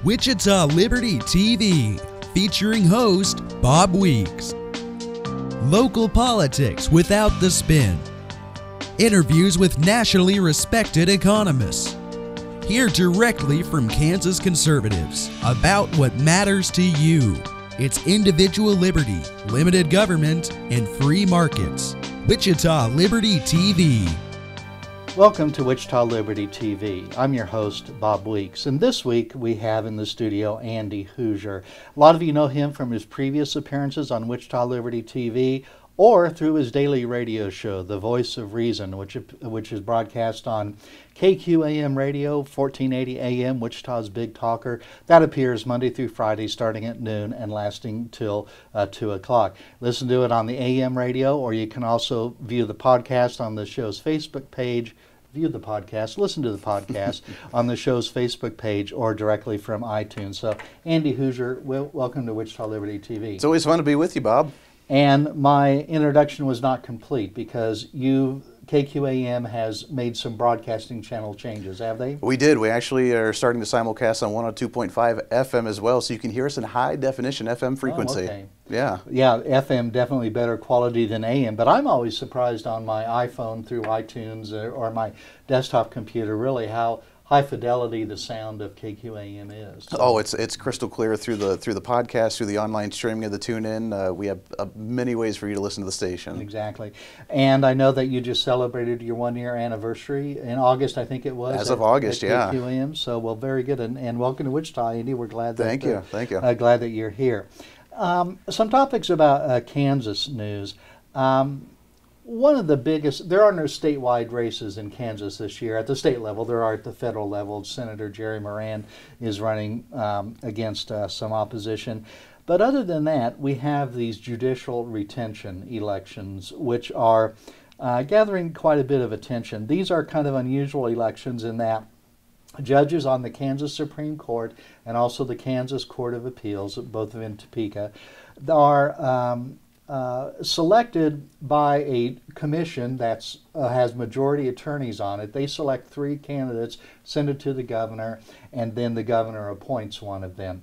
Wichita Liberty TV, featuring host Bob Weeks. Local politics without the spin. Interviews with nationally respected economists. Hear directly from Kansas conservatives about what matters to you. It's individual liberty, limited government, and free markets. Wichita Liberty TV. Welcome to Wichita Liberty TV. I'm your host, Bob Weeks, and this week we have in the studio Andy Hooser. A lot of you know him from his previous appearances on Wichita Liberty TV or through his daily radio show, The Voice of Reason, which is broadcast on KQAM Radio, 1480 AM, Wichita's Big Talker. That appears Monday through Friday starting at noon and lasting till 2 o'clock. Listen to it on the AM radio, or you can also view the podcast on the show's Facebook page. Listen to the podcast on the show's Facebook page or directly from iTunes. So, Andy Hooser, welcome to Wichita Liberty TV. It's always fun to be with you, Bob. And my introduction was not complete because KQAM has made some broadcasting channel changes, have they? We did. We actually are starting to simulcast on 102.5 FM as well, so you can hear us in high definition FM frequency. Oh, okay. Yeah, FM definitely better quality than AM, but I'm always surprised on my iPhone through iTunes or my desktop computer really how high fidelity the sound of KQAM is. So. Oh, it's crystal clear through the podcast, through the online streaming of the TuneIn. We have many ways for you to listen to the station. Exactly. And I know that you just celebrated your 1-year anniversary in August, I think it was. As of August, yeah. KQAM. So, well, very good. And welcome to Wichita, Andy. We're glad that Thank you. Glad that you're here. Some topics about Kansas news. One of the biggest, there are no statewide races in Kansas this year. At the state level, there are at the federal level. Senator Jerry Moran is running against some opposition. But other than that, we have these judicial retention elections, which are gathering quite a bit of attention. These are kind of unusual elections in that judges on the Kansas Supreme Court and also the Kansas Court of Appeals, both in Topeka, are selected by a commission that has majority attorneys on it. They select 3 candidates, send it to the governor, and then the governor appoints one of them.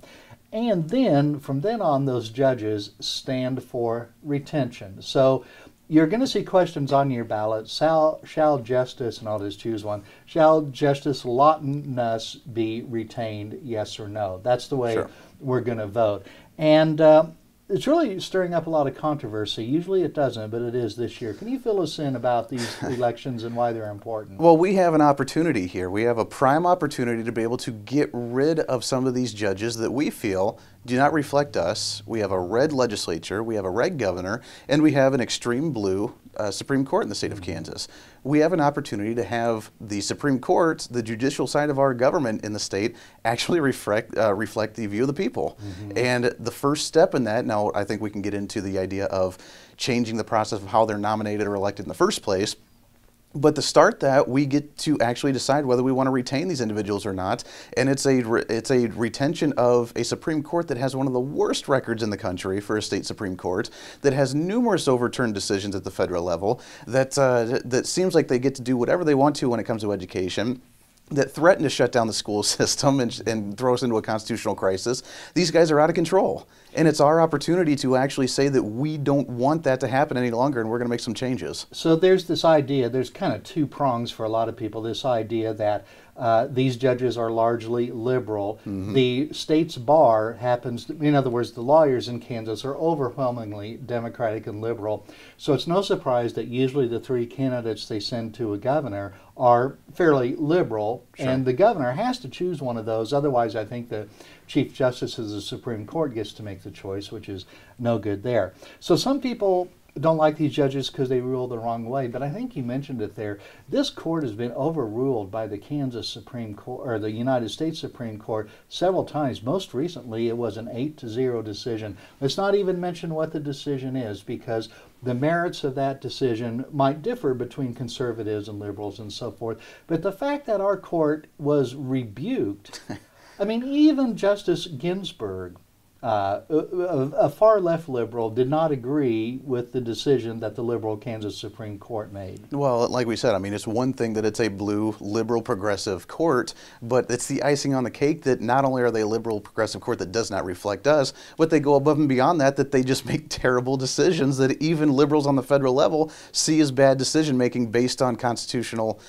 And then, from then on, those judges stand for retention. So you're going to see questions on your ballot. Shall Justice, and I'll just choose one, shall Justice Lawton Nuss be retained, yes or no? That's the way we're going to vote. And it's really stirring up a lot of controversy. Usually it doesn't, but it is this year. Can you fill us in about these elections and why they're important? Well, we have an opportunity here. We have a prime opportunity to be able to get rid of some of these judges that we feel do not reflect us. We have a red legislature, we have a red governor, and we have an extreme blue Supreme Court in the state of Kansas. We have an opportunity to have the Supreme Court, the judicial side of our government in the state, actually reflect the view of the people. Mm-hmm. And the first step in that, now I think we can get into the idea of changing the process of how they're nominated or elected in the first place. But to start that, we get to actually decide whether we want to retain these individuals or not. And it's a retention of a Supreme Court that has one of the worst records in the country for a state Supreme Court, that has numerous overturned decisions at the federal level, that seems like they get to do whatever they want to when it comes to education, that threaten to shut down the school system and throw us into a constitutional crisis. These guys are out of control. And it's our opportunity to actually say that we don't want that to happen any longer, and we're going to make some changes. So there's this idea, there's kind of 2 prongs for a lot of people, this idea that these judges are largely liberal. Mm-hmm. The state's bar happens, in other words, the lawyers in Kansas are overwhelmingly Democratic and liberal. So it's no surprise that usually the 3 candidates they send to a governor are fairly liberal, and the governor has to choose one of those. Otherwise, I think the Chief Justice of the Supreme Court gets to make the choice, which is no good there. So some people don't like these judges because they rule the wrong way, but I think you mentioned it there. This court has been overruled by the Kansas Supreme Court, or the United States Supreme Court, several times. Most recently, it was an 8-0 decision. Let's not even mention what the decision is, because the merits of that decision might differ between conservatives and liberals and so forth. But the fact that our court was rebuked, I mean, even Justice Ginsburg a far left liberal did not agree with the decision that the liberal Kansas Supreme Court made. Well, like we said, I mean, it's one thing that it's a blue, liberal, progressive court, but it's the icing on the cake that not only are they a liberal, progressive court that does not reflect us, but they go above and beyond that, that they just make terrible decisions that even liberals on the federal level see as bad decision making based on constitutional,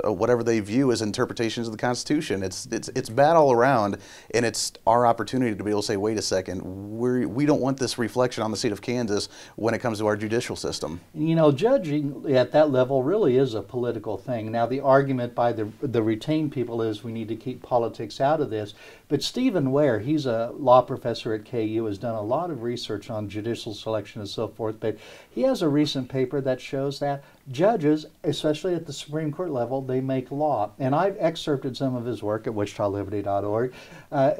whatever they view as interpretations of the Constitution. It's bad all around, and it's our opportunity to be able to say, wait a second, we don't want this reflection on the state of Kansas when it comes to our judicial system. You know, judging at that level really is a political thing. Now, the argument by the retained people is we need to keep politics out of this. But Stephen Ware, he's a law professor at KU, has done a lot of research on judicial selection and so forth. But he has a recent paper that shows that judges, especially at the Supreme Court level, they make law. And I've excerpted some of his work at wichitaliberty.org.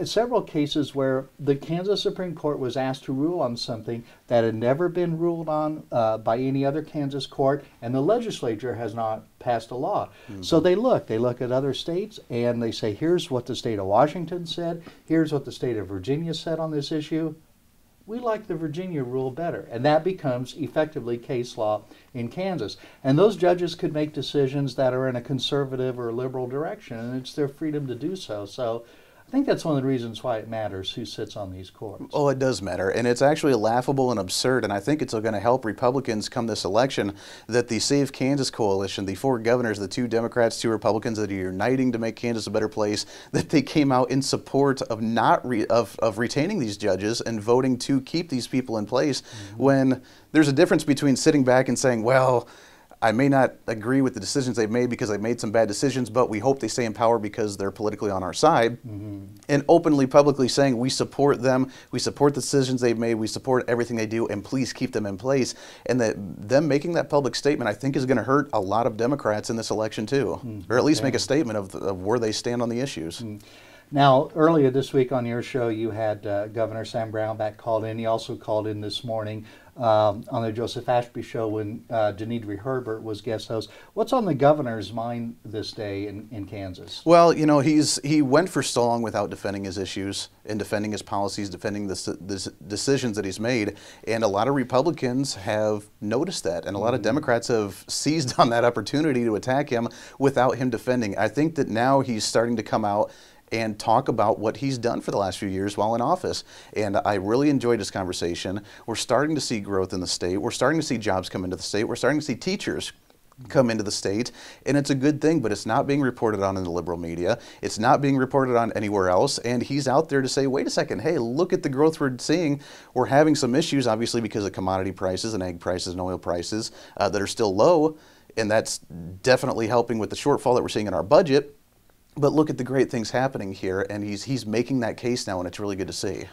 Several cases where the Kansas Supreme Court was asked to rule on something that had never been ruled on by any other Kansas court, and the legislature has not passed a law. Mm-hmm. So they look at other states, and they say, here's what the state of Washington said, here's what the state of Virginia said on this issue. We like the Virginia rule better. And that becomes effectively case law in Kansas. And those judges could make decisions that are in a conservative or liberal direction, and it's their freedom to do so. So I think that's one of the reasons why it matters who sits on these courts. Oh, it does matter, and it's actually laughable and absurd, and I think it's going to help Republicans come this election that the Save Kansas coalition, the 4 governors, the 2 Democrats, 2 Republicans that are uniting to make Kansas a better place, that they came out in support of of retaining these judges and voting to keep these people in place, when there's a difference between sitting back and saying, well, I may not agree with the decisions they've made because they've made some bad decisions, but we hope they stay in power because they're politically on our side. And openly, publicly saying we support them, we support the decisions they've made, we support everything they do, and please keep them in place. And that them making that public statement, I think, is going to hurt a lot of Democrats in this election too, or at least make a statement of where they stand on the issues. Now, earlier this week on your show, you had Governor Sam Brownback called in. He also called in this morning on the Joseph Ashby show when Denidre Herbert was guest host. What's on the governor's mind this day in Kansas? Well, you know, he went for so long without defending his issues and defending his policies, defending the decisions that he's made, and a lot of Republicans have noticed that, and a lot of Democrats have seized on that opportunity to attack him without him defending. I think that now he's starting to come out and talk about what he's done for the last few years while in office. And I really enjoyed this conversation. We're starting to see growth in the state. We're starting to see jobs come into the state. We're starting to see teachers come into the state, and it's a good thing, but it's not being reported on in the liberal media. It's not being reported on anywhere else, and he's out there to say, wait a second, hey, look at the growth we're seeing. We're having some issues, obviously, because of commodity prices and egg prices and oil prices that are still low, and that's definitely helping with the shortfall that we're seeing in our budget. But look at the great things happening here, and he's making that case now, and it's really good to see.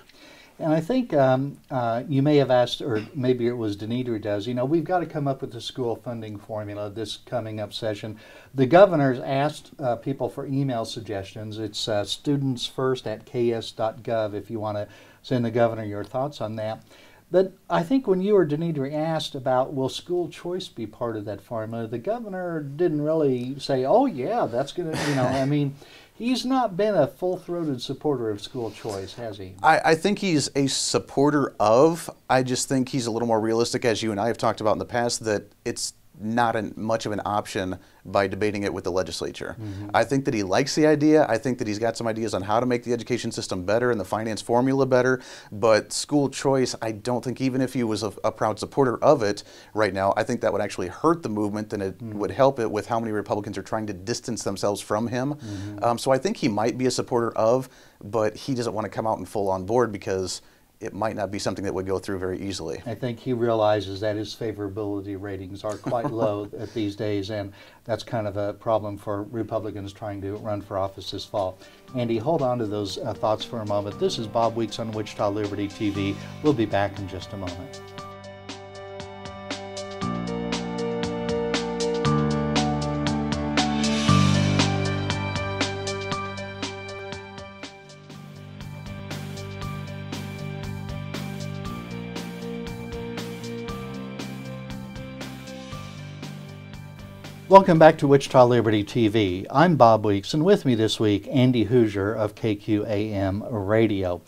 And I think you may have asked, or maybe it was Denidre does, you know, we've got to come up with the school funding formula this coming up session. The governor's asked people for email suggestions. It's studentsfirst@ks.gov if you want to send the governor your thoughts on that. But I think when you or Denidre asked about, will school choice be part of that formula, the governor didn't really say, oh yeah, that's going to, you know, I mean, he's not been a full-throated supporter of school choice, has he? I think he's a supporter of. I just think he's a little more realistic, as you and I have talked about in the past, that it's not much of an option by debating it with the legislature. I think that he likes the idea. I think that he's got some ideas on how to make the education system better and the finance formula better, but school choice, I don't think, even if he was a proud supporter of it right now, I think that would actually hurt the movement than it would help it with how many Republicans are trying to distance themselves from him. So I think he might be a supporter of, but he doesn't want to come out and full on board because it might not be something that would go through very easily. I think he realizes that his favorability ratings are quite low at these days, and that's kind of a problem for Republicans trying to run for office this fall. Andy, hold on to those thoughts for a moment. This is Bob Weeks on Wichita Liberty TV. We'll be back in just a moment. Welcome back to Wichita Liberty TV. I'm Bob Weeks, and with me this week, Andy Hooser of KQAM Radio.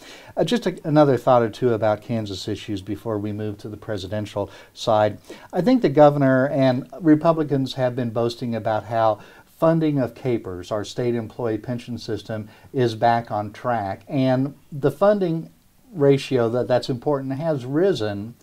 Just another thought or two about Kansas issues before we move to the presidential side. I think the governor and Republicans have been boasting about how funding of KPERS, our state employee pension system, is back on track. And the funding ratio that's important has risen.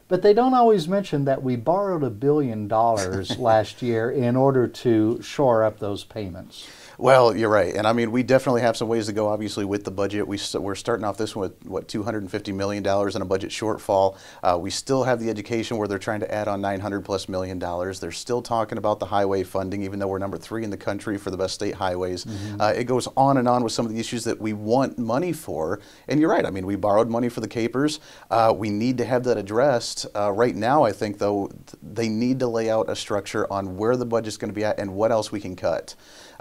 But they don't always mention that we borrowed $1 billion last year in order to shore up those payments. Well, you're right. And I mean, we definitely have some ways to go, obviously, with the budget. We're starting off this one with, what, $250 million in a budget shortfall. We still have the education where they're trying to add on $900+ million. They're still talking about the highway funding, even though we're number 3 in the country for the best state highways. It goes on and on with some of the issues that we want money for. And you're right. I mean, we borrowed money for the KPERS. We need to have that addressed. Right now, I think, though, they need to lay out a structure on where the budget's going to be at and what else we can cut.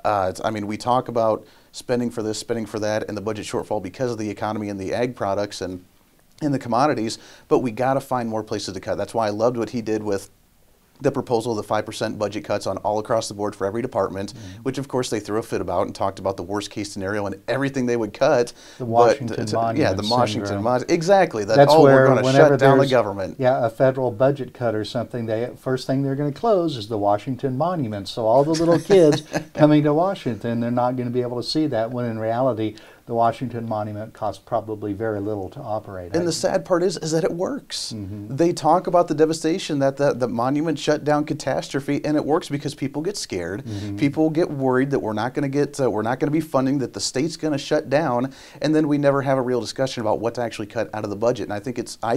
I mean, we talk about spending for this, spending for that, and the budget shortfall because of the economy and the ag products and the commodities, but we got to find more places to cut. That's why I loved what he did with the proposal of the 5% budget cuts on all across the board for every department, which of course they threw a fit about and talked about the worst case scenario and everything they would cut. The Washington Monument. Yeah, the Washington Monument. Exactly. That's where we're going to shut down the government. Yeah, a federal budget cut or something, first thing they're going to close is the Washington Monument. So all the little kids coming to Washington, they're not going to be able to see that, when in reality, the Washington Monument costs probably very little to operate. And the sad part is that it works. They talk about the devastation that the monument shut down catastrophe, and it works because people get scared. People get worried that we're not going to be funding, that the state's going to shut down, and then we never have a real discussion about what to actually cut out of the budget. And I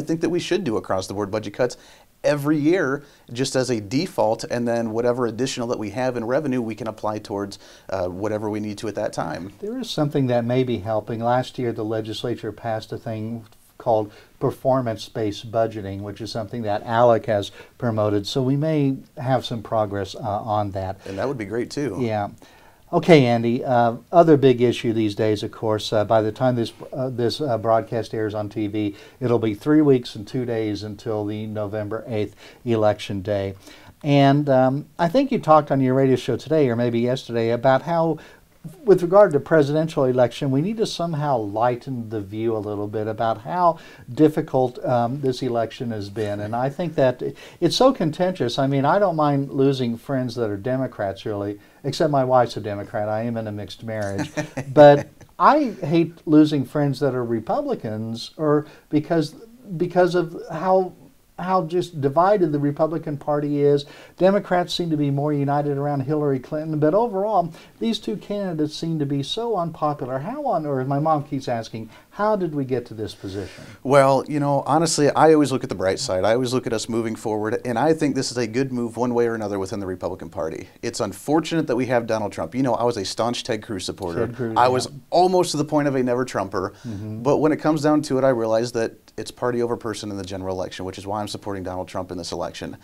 think that we should do across the board budget cuts every year, just as a default, and then whatever additional that we have in revenue we can apply towards whatever we need to at that time. There is something that may be helping. Last year the legislature passed a thing called performance-based budgeting, which is something that ALEC has promoted, so we may have some progress on that. And that would be great too. Yeah. Okay, Andy, other big issue these days, of course, by the time this broadcast airs on TV, it'll be 3 weeks and 2 days until the November 8th election day. And I think you talked on your radio show today, or maybe yesterday, about how, with regard to presidential election, we need to somehow lighten the view a little bit about how difficult this election has been. And I think that it's so contentious. I mean, I don't mind losing friends that are Democrats, really, except my wife's a Democrat. I am in a mixed marriage. But I hate losing friends that are Republicans, or because of how just divided the Republican Party is. Democrats seem to be more united around Hillary Clinton, but overall, these two candidates seem to be so unpopular. How on earth, my mom keeps asking, how did we get to this position? Well, you know, honestly, I always look at the bright side. I always look at us moving forward, and I think this is a good move one way or another within the Republican Party. It's unfortunate that we have Donald Trump. You know, I was a staunch Ted Cruz supporter. I was almost to the point of a never Trumper, but when it comes down to it, I realized that it's party over person in the general election, which is why I'm supporting Donald Trump in this election.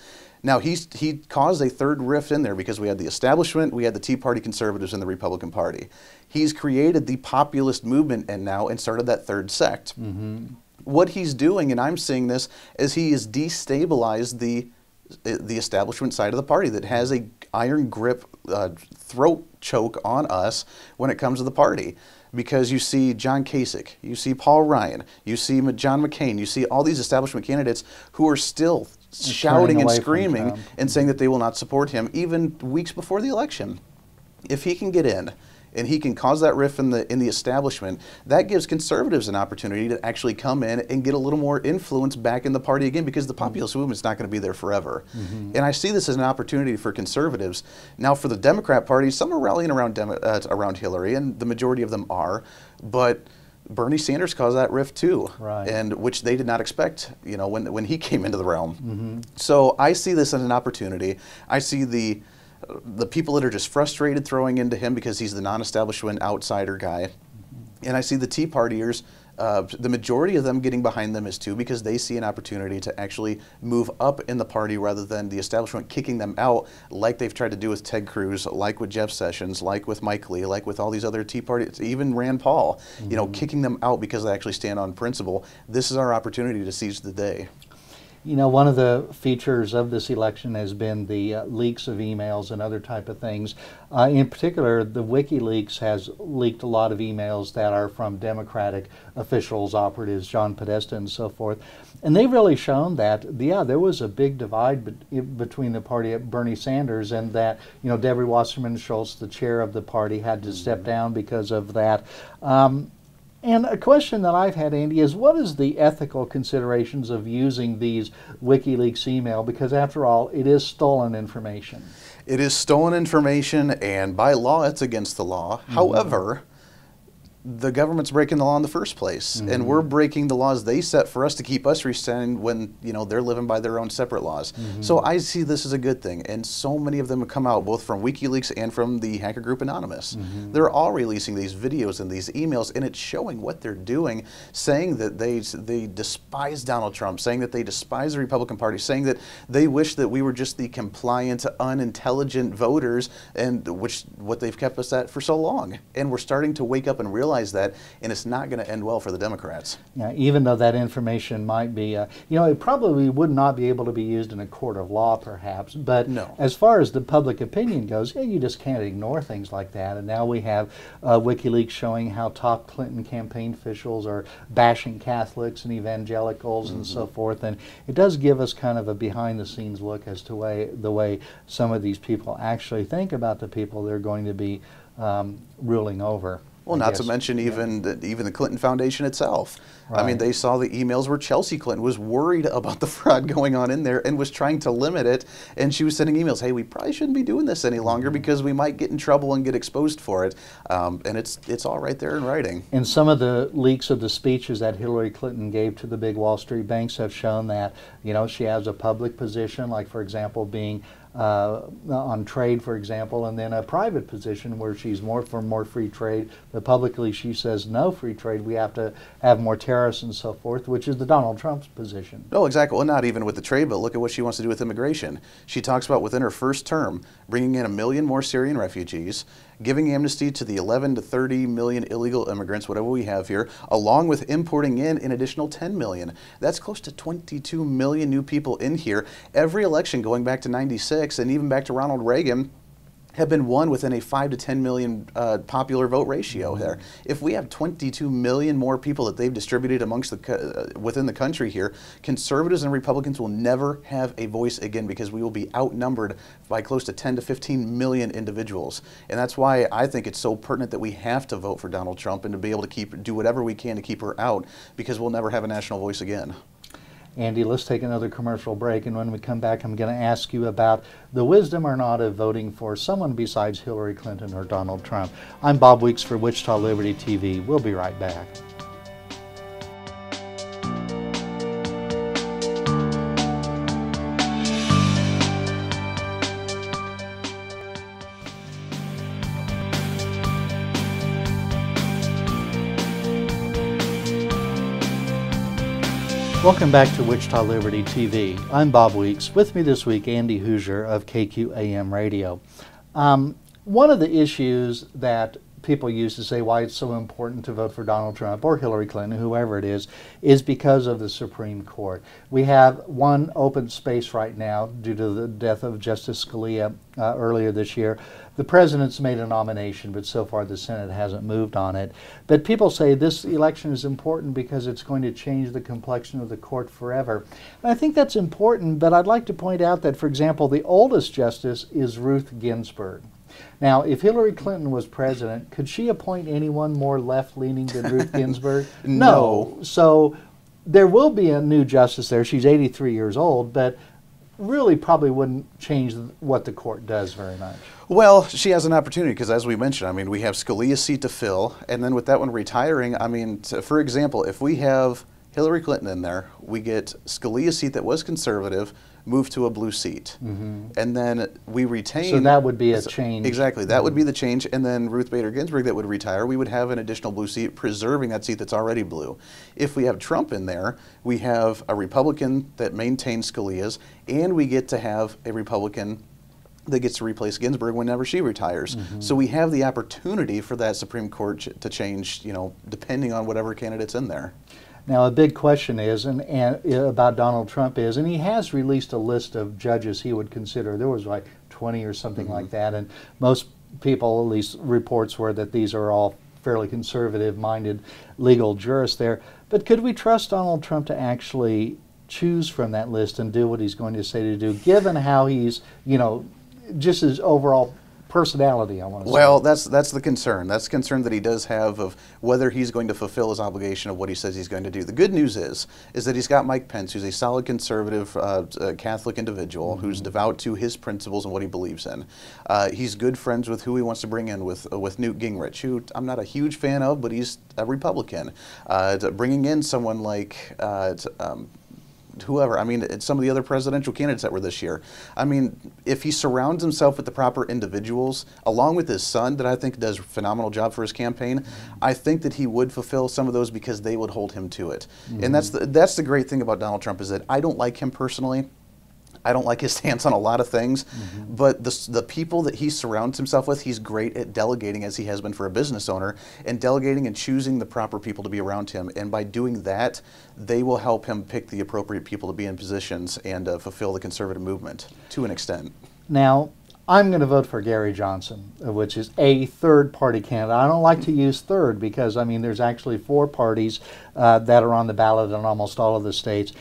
Now, he caused a third rift in there because we had the establishment, we had the Tea Party conservatives in the Republican Party. He's created the populist movement and started that third sect. What he's doing, and I'm seeing this, is he has destabilized the establishment side of the party that has a iron grip throat choke on us when it comes to the party. Because you see John Kasich, you see Paul Ryan, you see John McCain, you see all these establishment candidates who are still shouting and screaming and saying that they will not support him even weeks before the election. If he can get in and he can cause that rift in the establishment, that gives conservatives an opportunity to actually come in and get a little more influence back in the party again, because the populist movement's not going to be there forever. And I see this as an opportunity for conservatives. Now, for the Democrat Party, some are rallying around Hillary, and the majority of them are, but Bernie Sanders caused that rift too, and which they did not expect, you know, when he came into the realm. So I see this as an opportunity. I see the people that are just frustrated throwing into him because he's the non-establishment outsider guy. And I see the Tea Partiers, the majority of them getting behind them is too, because they see an opportunity to actually move up in the party rather than the establishment kicking them out like they've tried to do with Ted Cruz, like with Jeff Sessions, like with Mike Lee, like with all these other Tea Party, even Rand Paul, you know, kicking them out because they actually stand on principle. This is our opportunity to seize the day. You know, one of the features of this election has been the leaks of emails and other type of things. In particular, the WikiLeaks has leaked a lot of emails that are from Democratic officials, operatives, John Podesta and so forth. And they've really shown that, yeah, there was a big divide between the party of Bernie Sanders, and that, you know, Debbie Wasserman Schultz, the chair of the party, had to step down because of that. And a question that I've had, Andy, is what is the ethical considerations of using these WikiLeaks email? Because after all, it is stolen information. It is stolen information, and by law, it's against the law. However, the government's breaking the law in the first place, and we're breaking the laws they set for us to keep us restrained when, you know, they're living by their own separate laws. So I see this as a good thing, and so many of them have come out, both from WikiLeaks and from the hacker group Anonymous. They're all releasing these videos and these emails, and it's showing what they're doing, saying that they despise Donald Trump, saying that they despise the Republican Party, saying that they wish that we were just the compliant, unintelligent voters, and what they've kept us at for so long. And we're starting to wake up and realize that, and it's not going to end well for the Democrats. Yeah, even though that information might be, you know, it probably would not be able to be used in a court of law, perhaps. But no. As far as the public opinion goes, yeah, you just can't ignore things like that. And now we have WikiLeaks showing how top Clinton campaign officials are bashing Catholics and evangelicals and so forth. And it does give us kind of a behind-the-scenes look as to the way some of these people actually think about the people they're going to be ruling over. Well, not to mention even the Clinton Foundation itself. Right. I mean, they saw the emails where Chelsea Clinton was worried about the fraud going on in there and was trying to limit it. And she was sending emails, hey, we probably shouldn't be doing this any longer because we might get in trouble and get exposed for it. And it's all right there in writing. And some of the leaks of the speeches that Hillary Clinton gave to the big Wall Street banks have shown that, you know, she has a public position, like, for example, being on trade, for example, and then a private position where she's more for more free trade, but publicly she says no free trade, we have to have more tariffs and so forth, which is the Donald Trump's position. No, exactly. Well, not even with the trade, but look at what she wants to do with immigration. She talks about within her first term bringing in 1 million more Syrian refugees, giving amnesty to the 11 to 30 million illegal immigrants, whatever we have here, along with importing in an additional 10 million. That's close to 22 million new people in here. Every election going back to 96 and even back to Ronald Reagan have been won within a 5 to 10 million popular vote ratio there. If we have 22 million more people that they've distributed amongst within the country here, conservatives and Republicans will never have a voice again because we will be outnumbered by close to 10 to 15 million individuals. And that's why I think it's so pertinent that we have to vote for Donald Trump and to be able to do whatever we can to keep her out, because we'll never have a national voice again. Andy, let's take another commercial break, and when we come back, I'm going to ask you about the wisdom or not of voting for someone besides Hillary Clinton or Donald Trump. I'm Bob Weeks for Wichita Liberty TV. We'll be right back. Welcome back to Wichita Liberty TV. I'm Bob Weeks. With me this week, Andy Hooser of KQAM Radio. One of the issues that people use to say why it's so important to vote for Donald Trump or Hillary Clinton, whoever it is because of the Supreme Court. We have one open space right now due to the death of Justice Scalia earlier this year. The president's made a nomination, but so far the Senate hasn't moved on it. But people say this election is important because it's going to change the complexion of the court forever. And I think that's important, but I'd like to point out that, for example, the oldest justice is Ruth Ginsburg. Now, if Hillary Clinton was president, could she appoint anyone more left-leaning than Ruth Ginsburg? No. So there will be a new justice there. She's 83 years old, but really probably wouldn't change what the court does very much. Well, she has an opportunity because, as we mentioned, I mean, we have Scalia's seat to fill, and then with that one retiring, I mean, for example, if we have Hillary Clinton in there, we get Scalia's seat that was conservative moved to a blue seat. And then we retain... So that would be a change. Exactly. That would be the change. And then Ruth Bader Ginsburg that would retire, we would have an additional blue seat, preserving that seat that's already blue. If we have Trump in there, we have a Republican that maintains Scalia's, and we get to have a Republican that gets to replace Ginsburg whenever she retires. So we have the opportunity for that Supreme Court to change, you know, depending on whatever candidate's in there. Now, a big question is, and about Donald Trump is, and he has released a list of judges he would consider. There was like 20 or something like that, and most people, at least reports were that these are all fairly conservative-minded legal jurists there. But could we trust Donald Trump to actually choose from that list and do what he's going to say to do, given how he's, just his overall personality, I want to say? Well, that's the concern. That's the concern that he does have of whether he's going to fulfill his obligation of what he says he's going to do. The good news is that he's got Mike Pence, who's a solid conservative Catholic individual who's devout to his principles and what he believes in. He's good friends with who he wants to bring in with Newt Gingrich, who I'm not a huge fan of, but he's a Republican. Bringing in someone like whoever, I mean, some of the other presidential candidates that were this year. I mean, if he surrounds himself with the proper individuals, along with his son, that I think does a phenomenal job for his campaign, I think that he would fulfill some of those because they would hold him to it. And that's the great thing about Donald Trump, is that I don't like him personally. I don't like his stance on a lot of things, but the people that he surrounds himself with, he's great at delegating, as he has been for a business owner, and delegating and choosing the proper people to be around him. And by doing that, they will help him pick the appropriate people to be in positions and fulfill the conservative movement to an extent. Now, I'm going to vote for Gary Johnson, which is a third-party candidate. I don't like to use third because, I mean, there's actually 4 parties that are on the ballot in almost all of the states.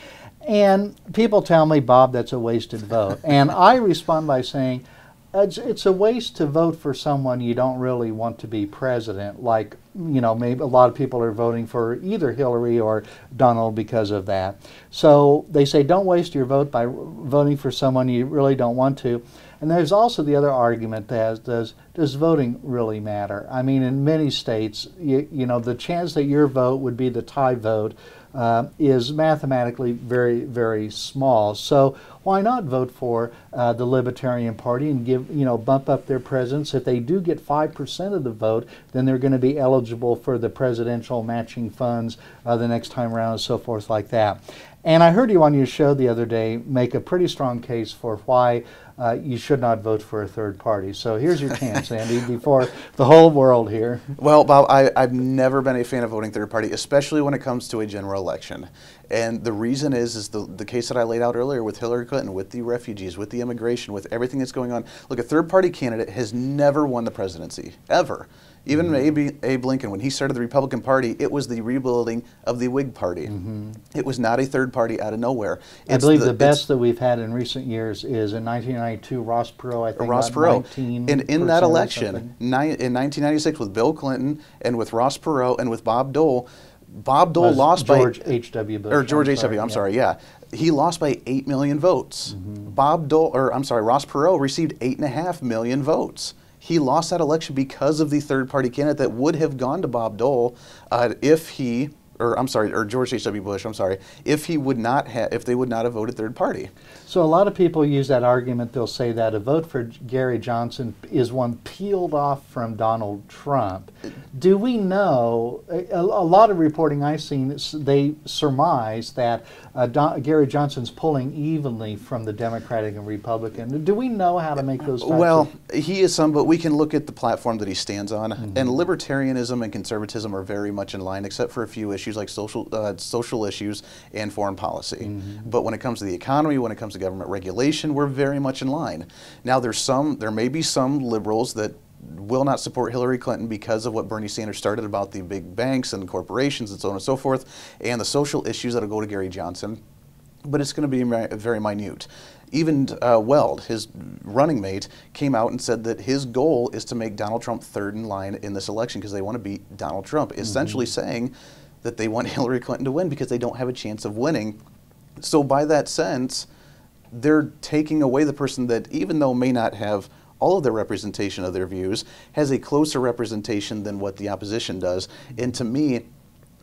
And people tell me, Bob, that's a wasted vote. And I respond by saying, it's a waste to vote for someone you don't really want to be president. Like, maybe a lot of people are voting for either Hillary or Donald because of that. So they say, don't waste your vote by voting for someone you really don't want to. And there's also the other argument that does voting really matter? I mean, in many states, the chance that your vote would be the tie vote is mathematically very, very small. So why not vote for the Libertarian Party and bump up their presence? If they do get 5% of the vote, then they're going to be eligible for the presidential matching funds the next time around, and so forth like that. And I heard you on your show the other day make a pretty strong case for why you should not vote for a third party. So here's your chance, Andy, before the whole world here. Well, Bob, I've never been a fan of voting third party, especially when it comes to a general election. And the reason is the case that I laid out earlier with Hillary Clinton, with the refugees, with the immigration, with everything that's going on. Look, a third party candidate has never won the presidency, ever. Even Abe Lincoln, when he started the Republican Party, it was the rebuilding of the Whig Party. It was not a third party out of nowhere. I believe the best that we've had in recent years is in 1992, Ross Perot, I think. Ross Perot. And in that election, in 1996, with Bill Clinton and with Ross Perot and with Bob Dole lost by George H.W. Bush. Or George H.W. I'm sorry, yeah. He lost by 8 million votes. Ross Perot received 8.5 million votes. He lost that election because of the third-party candidate that would have gone to Bob Dole or George H.W. Bush, if they would not have voted third party. So a lot of people use that argument. They'll say that a vote for Gary Johnson is one peeled off from Donald Trump. Do we know, a lot of reporting I've seen, they surmise that Gary Johnson's pulling evenly from the Democratic and Republican. Do we know how to make those types Well, he is some, but we can look at the platform that he stands on. And libertarianism and conservatism are very much in line, except for a few issues like social issues and foreign policy. But when it comes to the economy, when it comes to government regulation, we're very much in line. Now, there may be some liberals that will not support Hillary Clinton because of what Bernie Sanders started about the big banks and corporations and so on and so forth, and the social issues that will go to Gary Johnson. But it's going to be very minute. Even Weld, his running mate, came out and said that his goal is to make Donald Trump third in line in this election because they want to beat Donald Trump, essentially saying that they want Hillary Clinton to win because they don't have a chance of winning. So by that sense, they're taking away the person that, even though may not have all of their representation of their views, has a closer representation than what the opposition does. And to me,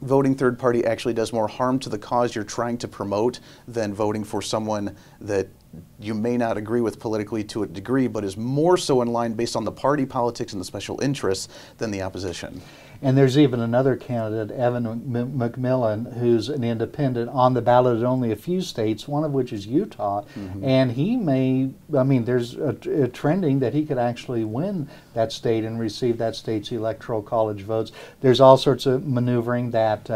voting third party actually does more harm to the cause you're trying to promote than voting for someone that you may not agree with politically to a degree, but is more so in line based on the party politics and the special interests than the opposition. And there's even another candidate, Evan McMillan, who's an independent on the ballot in only a few states, one of which is Utah. And he may, there's a trending that he could actually win that state and receive that state's electoral college votes. There's all sorts of maneuvering that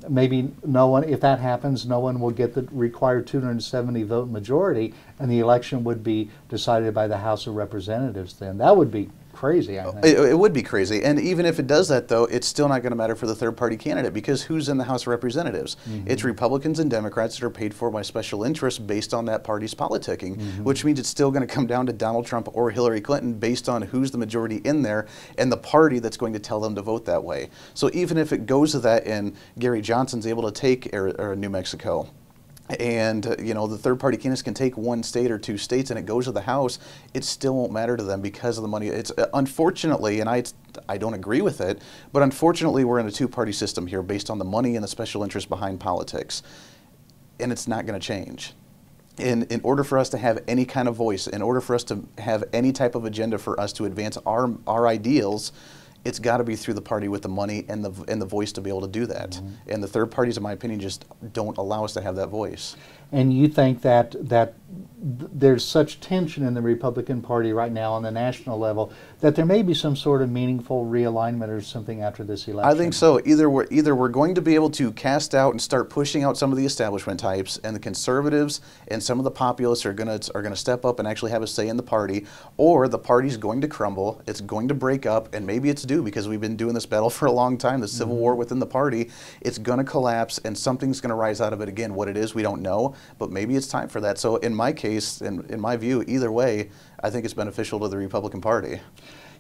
Maybe no one, if that happens, no one will get the required 270 vote majority, and the election would be decided by the House of Representatives then. That would be crazy, I think. It would be crazy. And even if it does that, though, it's still not going to matter for the third-party candidate, because who's in the House of Representatives? It's Republicans and Democrats that are paid for by special interests based on that party's politicking, which means it's still going to come down to Donald Trump or Hillary Clinton based on who's the majority in there and the party that's going to tell them to vote that way. So even if it goes to that and Gary Johnson's able to take New Mexico, and the third-party candidates can take one state or two states, and it goes to the House, it still won't matter to them because of the money. It's unfortunately, and I don't agree with it, but unfortunately we're in a two-party system here based on the money and the special interest behind politics, and it's not going to change. In order for us to have any kind of voice, in order for us to have any type of agenda for us to advance our ideals, it's got to be through the party with the money and the voice to be able to do that. And the third parties, in my opinion, just don't allow us to have that voice. And you think that there's such tension in the Republican Party right now on the national level that there may be some sort of meaningful realignment or something after this election? I think so. Either we're going to be able to cast out and start pushing out some of the establishment types, and the conservatives and some of the populists are going to step up and actually have a say in the party, or the party's going to crumble. It's going to break up, and maybe it's due because we've been doing this battle for a long time, the civil war within the party. It's going to collapse, and something's going to rise out of it again. What it is, we don't know, but maybe it's time for that. So in my case, in my view, either way, I think it's beneficial to the Republican Party.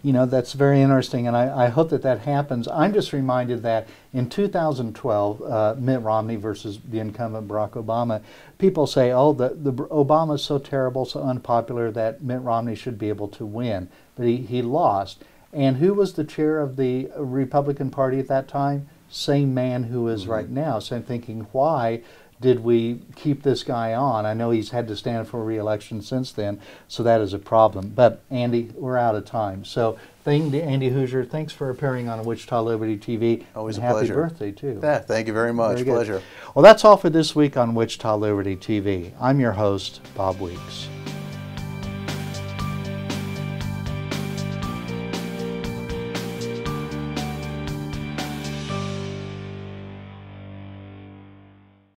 You know, that's very interesting, and I hope that happens. I'm just reminded that in 2012, Mitt Romney versus the incumbent Barack Obama, people say, oh, the Obama's so terrible, so unpopular that Mitt Romney should be able to win. But he lost. And who was the chair of the Republican Party at that time? Same man who is right now. So I'm thinking, why did we keep this guy on? I know he's had to stand for re-election since then, so that is a problem. But Andy, we're out of time. So Andy Hooser, thanks for appearing on Wichita Liberty TV. Always a happy pleasure. Happy birthday, too. Yeah, thank you very much. Very Pleasure. Well, that's all for this week on Wichita Liberty TV. I'm your host, Bob Weeks.